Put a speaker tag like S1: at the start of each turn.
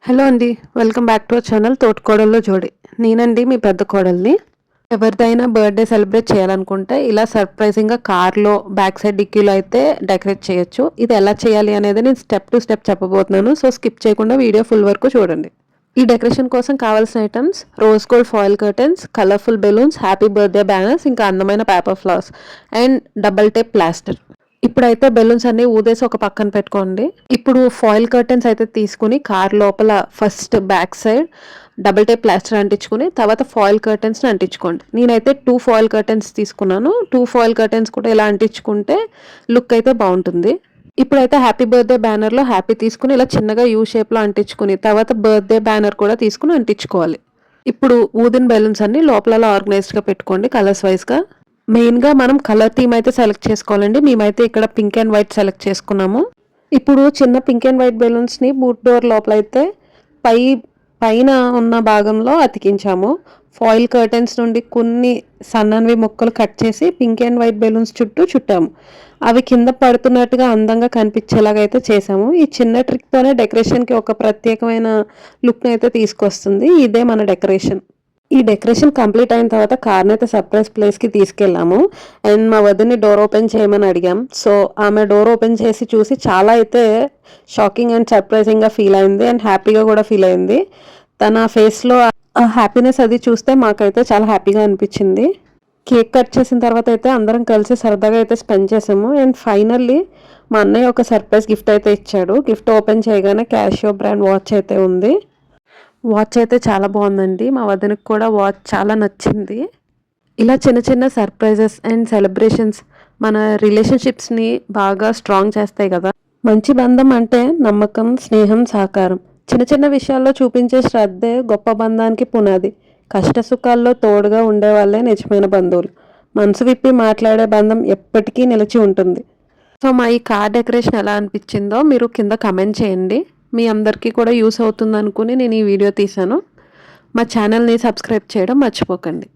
S1: Hello అండి. Welcome back to our channel తోటికోడల్లో జోడి. నేనండి మీ పెద్ద కోడల్ని. ఎవరిదైనా బర్త్డే సెలబ్రేట్ చేయాలనుకుంటే ఇలా సర్ప్రైజింగ్గా కార్లో బ్యాక్ సైడ్ డిక్కీలో అయితే డెకరేట్ చేయొచ్చు. ఇది ఎలా చేయాలి అనేది నేను స్టెప్ టు స్టెప్ చెప్పబోతున్నాను. సో స్కిప్ చేయకుండా వీడియో ఫుల్ వరకు చూడండి. ఈ డెకరేషన్ కోసం కావాల్సిన items rose gold foil curtains, colourful balloons, happy birthday banners, ఇంకా అందమైన paper flowers and double tape plaster. ఇప్పుడైతే బెలూన్స్ అన్ని ఊదేసి ఒక పక్కన పెట్టుకోండి. ఇప్పుడు ఫాయిల్ కర్టన్స్ అయితే తీసుకుని కార్ లోపల first back side double tape plaster అంటించుకుని తర్వాత ఫాయిల్ కర్టన్స్ని అంటించుకోండి. నేనైతే 2 ఫాయిల్ కర్టన్స్ తీసుకున్నాను. 2 ఫాయిల్ కర్టన్స్ కూడా ఇలా అంటించుకుంటే లుక్ అయితే బాగుంటుంది. ఇప్పుడైతే హ్యాపీ బర్త్డే బ్యానర్లో హ్యాపీ తీసుకుని ఇలా చిన్నగా యూ షేప్లో అంటించుకుని తర్వాత బర్త్డే బ్యానర్ కూడా తీసుకుని అంటించుకోవాలి. ఇప్పుడు ఊదిన బెలూన్స్ అన్ని లోపల ఆర్గనైజ్డ్గా పెట్టుకోండి కలర్స్ వైజ్గా. మెయిన్గా మనం కలర్ థీమ్ అయితే సెలెక్ట్ చేసుకోవాలండి. మేమైతే ఇక్కడ పింక్ అండ్ వైట్ సెలెక్ట్ చేసుకున్నాము. ఇప్పుడు చిన్న పింక్ అండ్ వైట్ బెలూన్స్ని బూట్ డోర్ లోపల అయితే పైన ఉన్న భాగంలో అతికించాము. ఫాయిల్ కర్టెన్స్ నుండి కొన్ని సన్నవి ముక్కలు కట్ చేసి పింక్ అండ్ వైట్ బెలూన్స్ చుట్టూ చుట్టాము. అవి కింద పడుతున్నట్టుగా అందంగా కనిపించేలాగా అయితే చేసాము. ఈ చిన్న ట్రిక్తోనే డెకరేషన్కి ఒక ప్రత్యేకమైన లుక్ని అయితే తీసుకొస్తుంది. ఇదే మన డెకరేషన్. ఈ డెకరేషన్ కంప్లీట్ అయిన తర్వాత కార్ని అయితే సర్ప్రైజ్ ప్లేస్కి తీసుకెళ్ళాము. అండ్ మా వదిన్ని డోర్ ఓపెన్ చేయమని అడిగాం. సో ఆమె డోర్ ఓపెన్ చేసి చూసి చాలా అయితే షాకింగ్ అండ్ సర్ప్రైజింగ్గా ఫీల్ అయింది అండ్ హ్యాపీగా కూడా ఫీల్ అయింది. తన ఫేస్లో ఆ హ్యాపీనెస్ అది చూస్తే మాకైతే చాలా హ్యాపీగా అనిపించింది. కేక్ కట్ చేసిన తర్వాత అయితే అందరం కలిసి సరదాగా అయితే స్పెండ్ చేసాము. అండ్ ఫైనల్లీ మా అన్నయ్య ఒక సర్ప్రైజ్ గిఫ్ట్ అయితే ఇచ్చాడు. గిఫ్ట్ ఓపెన్ చేయగానే క్యాషియో బ్రాండ్ వాచ్ అయితే ఉంది. వాచ్ అయితే చాలా బాగుందండి. మా వదినకి కూడా వాచ్ చాలా నచ్చింది. ఇలా చిన్న చిన్న సర్ప్రైజెస్ అండ్ సెలబ్రేషన్స్ మన రిలేషన్షిప్స్ని బాగా స్ట్రాంగ్ చేస్తాయి కదా. మంచి బంధం అంటే నమ్మకం, స్నేహం, సహకారం. చిన్న చిన్న విషయాల్లో చూపించే శ్రద్ధే గొప్ప బంధానికి పునాది. కష్ట సుఖాల్లో తోడుగా ఉండే వాళ్ళే నిజమైన బంధువులు. మనసు విప్పి మాట్లాడే బంధం ఎప్పటికీ నిలిచి ఉంటుంది. సో మా ఈ కార్ డెకరేషన్ ఎలా అనిపించిందో మీరు కింద కమెంట్ చేయండి. మీ అందరికీ కూడా యూస్ అవుతుంది అనుకుని నేను ఈ వీడియో తీశాను. మా ఛానల్ని సబ్స్క్రైబ్ చేయడం మర్చిపోకండి.